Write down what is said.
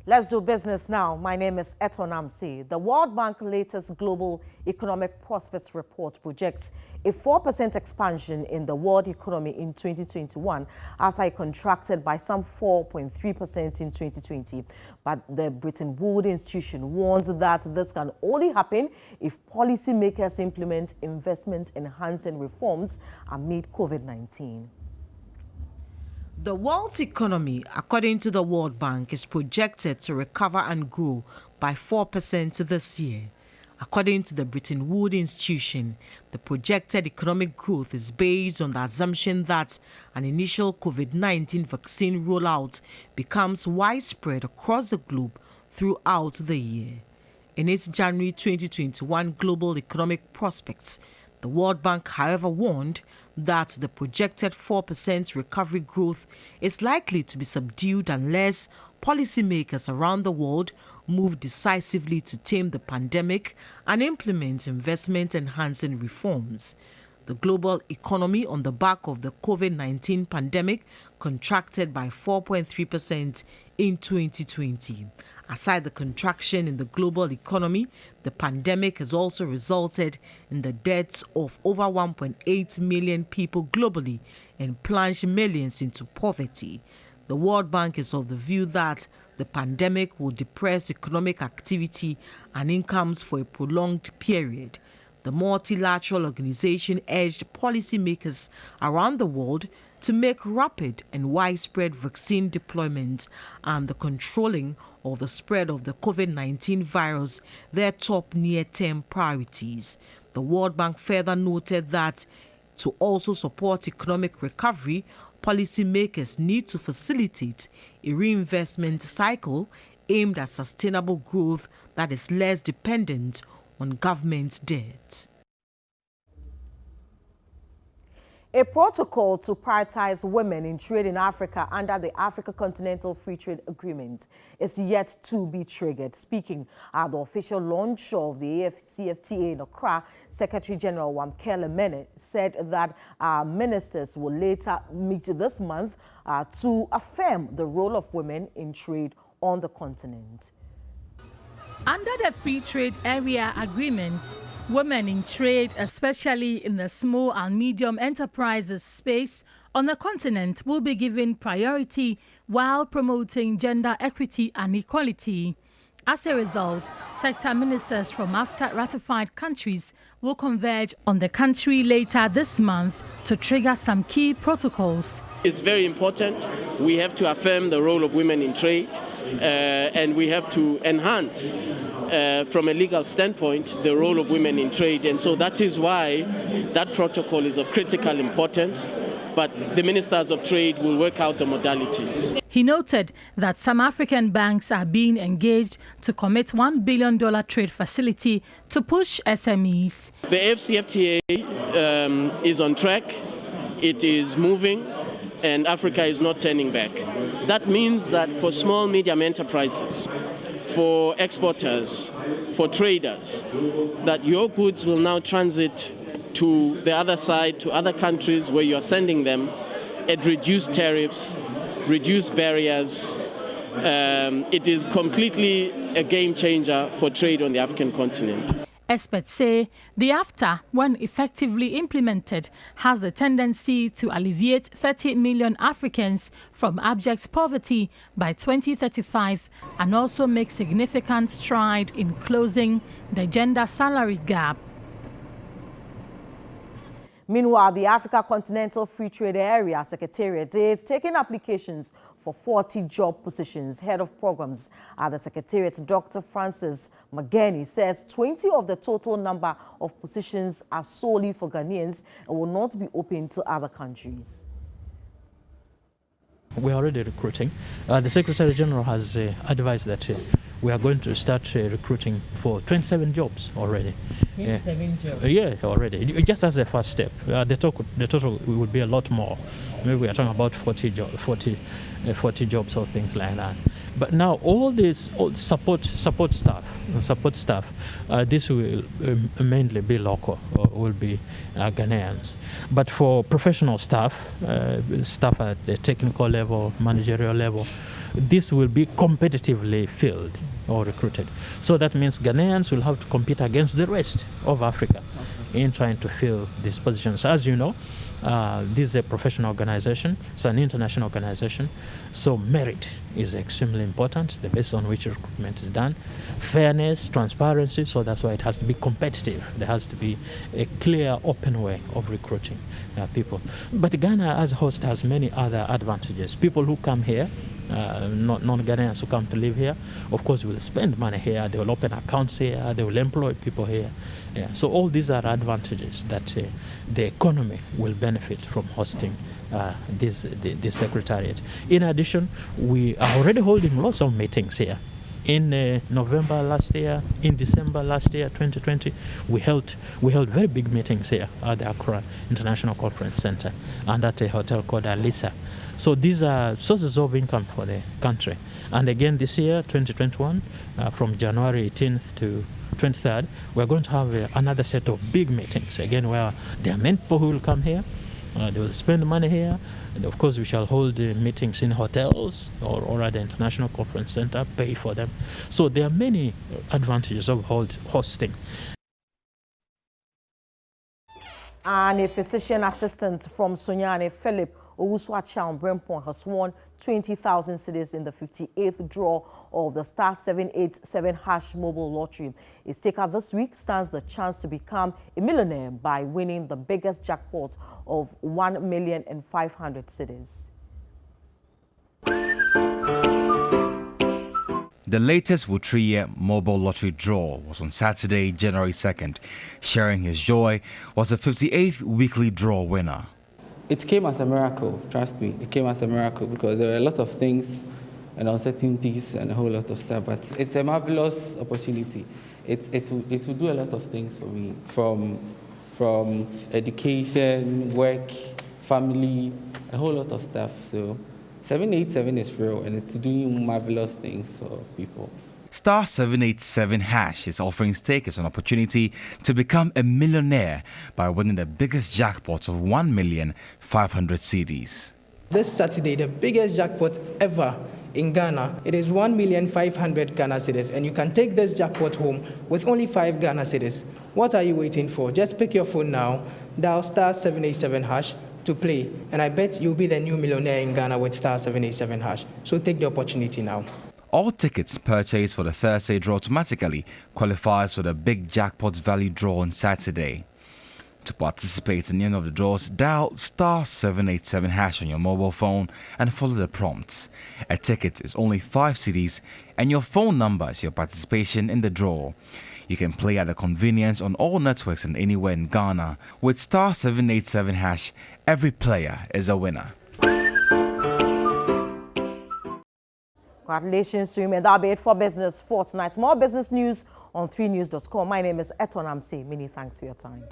Let's do business now. My name is Etornam Sey. The World Bank latest Global Economic Prospects Report projects a 4% expansion in the world economy in 2021 after it contracted by some 4.3% in 2020. But the Bretton Woods institution warns that this can only happen if policymakers implement investment-enhancing reforms amid COVID-19. The world's economy, according to the World Bank, is projected to recover and grow by 4% this year. According to the Bretton Woods institution, the projected economic growth is based on the assumption that an initial COVID-19 vaccine rollout becomes widespread across the globe throughout the year. In its January 2021 Global Economic Prospects, the World Bank, however, warned that the projected 4% recovery growth is likely to be subdued unless policymakers around the world move decisively to tame the pandemic and implement investment-enhancing reforms. The global economy on the back of the COVID-19 pandemic contracted by 4.3% in 2020. Aside the contraction in the global economy, the pandemic has also resulted in the deaths of over 1.8 million people globally and plunged millions into poverty. The World Bank is of the view that the pandemic will depress economic activity and incomes for a prolonged period. The multilateral organization urged policymakers around the world to make rapid and widespread vaccine deployment and the controlling of the spread of the COVID-19 virus their top near-term priorities. The World Bank further noted that to also support economic recovery, policymakers need to facilitate a reinvestment cycle aimed at sustainable growth that is less dependent on government debt. A protocol to prioritize women in trade in Africa under the Africa Continental Free Trade Agreement is yet to be triggered. Speaking at the official launch of the AfCFTA in Accra, Secretary General Wamkele Mene said that ministers will later meet this month to affirm the role of women in trade on the continent. Under the Free Trade Area Agreement, women in trade, especially in the small and medium enterprises space on the continent, will be given priority while promoting gender equity and equality. As a result, sector ministers from AfCFTA-ratified countries will converge on the country later this month to trigger some key protocols. It's very important. We have to affirm the role of women in trade, and we have to enhance from a legal standpoint the role of women in trade, and so that is why that protocol is of critical importance, but the ministers of trade will work out the modalities. He noted that some African banks are being engaged to commit $1 billion trade facility to push SMEs. The AfCFTA is on track, it is moving, and Africa is not turning back. That means that for small, medium enterprises, for exporters, for traders, that your goods will now transit to the other side, to other countries where you're sending them at reduced tariffs, reduced barriers. It is completely a game changer for trade on the African continent. Experts say the AfCFTA, when effectively implemented, has the tendency to alleviate 30 million Africans from abject poverty by 2035 and also make significant stride in closing the gender salary gap. Meanwhile, the Africa Continental Free Trade Area Secretariat is taking applications for 40 job positions. Head of Programs at the Secretariat, Dr. Francis Mageni, says 20 of the total number of positions are solely for Ghanaians and will not be open to other countries. We are already recruiting. The Secretary General has advised that we are going to start recruiting for 27 jobs already. 27 jobs? Yeah, already. Just as a first step. The total will be a lot more. Maybe we are talking about 40 jobs or things like that. But now all support staff, this will mainly be local, or will be Ghanaians. But for professional staff, staff at the technical level, managerial level, this will be competitively filled or recruited. So that means Ghanaians will have to compete against the rest of Africa in trying to fill these positions. As you know, this is a professional organization, it's an international organization, so merit is extremely important, the basis on which recruitment is done. Fairness, transparency, so that's why it has to be competitive. There has to be a clear, open way of recruiting people. But Ghana as a host has many other advantages. People who come here, non-Ghanaians who come to live here, of course will spend money here, they will open accounts here, they will employ people here. Yeah. So all these are advantages that the economy will benefit from hosting this secretariat. In addition, we are already holding lots of meetings here. In November last year, in December last year, 2020, we held very big meetings here at the Accra International Conference Center and at a hotel called Alisa. So these are sources of income for the country. And again this year, 2021, from January 18th to 23rd, we're going to have another set of big meetings, again, where there are many people who will come here, they will spend money here, and of course we shall hold meetings in hotels or at the International Conference Center, pay for them. So there are many advantages of hosting. And a physician assistant from Sonyane, Philip Owusu-Achang Brempong, has won 20,000 cedis in the 58th draw of the star 787 hash mobile lottery. Its taker this week stands the chance to become a millionaire by winning the biggest jackpot of 1,500,000 cedis. The latest Wutria mobile lottery draw was on Saturday, January 2nd. Sharing his joy was the 58th weekly draw winner. It came as a miracle, trust me. It came as a miracle because there were a lot of things and uncertainties and a whole lot of stuff. But it's a marvelous opportunity. It will do a lot of things for me, from education, work, family, a whole lot of stuff. So 787 is real and it's doing marvelous things for people. Star 787 hash is offering stakers an opportunity to become a millionaire by winning the biggest jackpot of 1,500,000 cedis. This Saturday, the biggest jackpot ever in Ghana, it is 1,500,000 Ghana cedis, and you can take this jackpot home with only 5 Ghana cedis. What are you waiting for? Just pick your phone now, dial star 787 hash to play, and I bet you'll be the new millionaire in Ghana with star 787 hash. So take the opportunity now. All tickets purchased for the Thursday draw automatically qualifies for the big jackpot value draw on Saturday. To participate in any of the draws, dial star 787 hash on your mobile phone and follow the prompts. A ticket is only 5 cedis and your phone number is your participation in the draw. You can play at the convenience on all networks and anywhere in Ghana. With star 787 hash, every player is a winner. Congratulations to him, and that'll be it for Business for tonight. More business news on 3news.com. My name is Etornam Sey. Many thanks for your time.